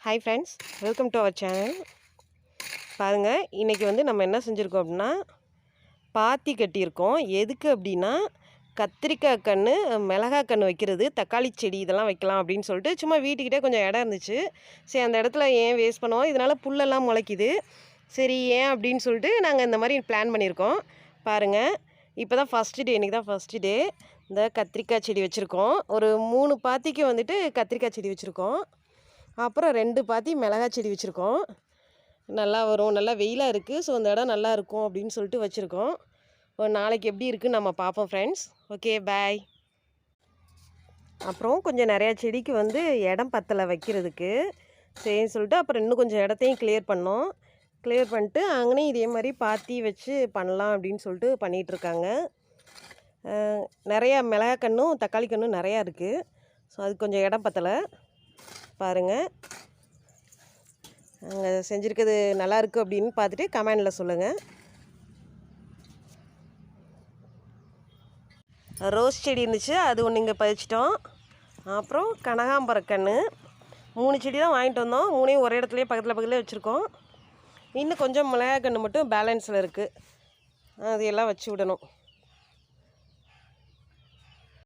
Hi friends, welcome to our channel. பாருங்கள், இன்றைக்கி வந்து நம்ம என்ன செஞ்சுருக்கோம் அப்படின்னா, பாத்தி கட்டியிருக்கோம். எதுக்கு அப்படின்னா, கத்திரிக்காய் கன்று, மிளகாய் கன்று வைக்கிறது, தக்காளி செடி இதெல்லாம் வைக்கலாம் அப்படின்னு சொல்லிட்டு சும்மா வீட்டுக்கிட்டே கொஞ்சம் இடம் இருந்துச்சு. சரி, அந்த இடத்துல ஏன் வேஸ்ட் பண்ணுவோம், இதனால் புல்லெல்லாம் முளைக்குது. சரி ஏன் அப்படின்னு சொல்லிட்டு நாங்கள் இந்த மாதிரி பிளான் பண்ணியிருக்கோம். பாருங்கள், இப்போ தான் ஃபஸ்ட்டு டே, இன்றைக்கி தான் ஃபஸ்ட்டு டே. இந்த கத்திரிக்காய் செடி வச்சுருக்கோம். ஒரு 3 பாத்திக்கு வந்துட்டு கத்திரிக்காய் செடி வச்சுருக்கோம். அப்புறம் 2 பாத்தி மிளகாய் செடி வச்சுருக்கோம். நல்லா வரும், நல்லா வெயிலாக இருக்குது. ஸோ இந்த இடம் நல்லா இருக்கும் அப்படின்னு சொல்லிட்டு வச்சுருக்கோம். ஒரு நாளைக்கு எப்படி இருக்குன்னு நம்ம பார்ப்போம் ஃப்ரெண்ட்ஸ். ஓகே, பாய். அப்புறம் கொஞ்சம் நிறையா செடிக்கு வந்து இடம் பத்தலை வைக்கிறதுக்கு. சரின்னு சொல்லிட்டு அப்புறம் இன்னும் கொஞ்சம் இடத்தையும் கிளியர் பண்ணோம். கிளியர் பண்ணிட்டு அங்கேயும் இதே மாதிரி பாத்தி வச்சு பண்ணலாம் அப்படின்னு சொல்லிட்டு பண்ணிகிட்ருக்காங்க. நிறையா மிளகாய் கன்றும் தக்காளி கன்றும் நிறையா இருக்குது. ஸோ அதுக்கு கொஞ்சம் இடம் பத்தலை. பாருங்கள், நாங்கள் செஞ்சுருக்கிறது நல்லாயிருக்கு அப்படின்னு பார்த்துட்டு கமெண்டில் சொல்லுங்கள். ரோஸ் செடி இருந்துச்சு, அது ஒன்று இங்கே பதிச்சிட்டோம். அப்புறம் கனகாம்பரக்கன்று 3 செடி தான் வாங்கிட்டு வந்தோம். 3ஐயும் ஒரே இடத்துலையே பக்கத்தில் வச்சுருக்கோம். இன்னும் கொஞ்சம் மிளகாய் கன்று மட்டும் பேலன்ஸில் இருக்குது. அது எல்லாம் வச்சு விடணும்.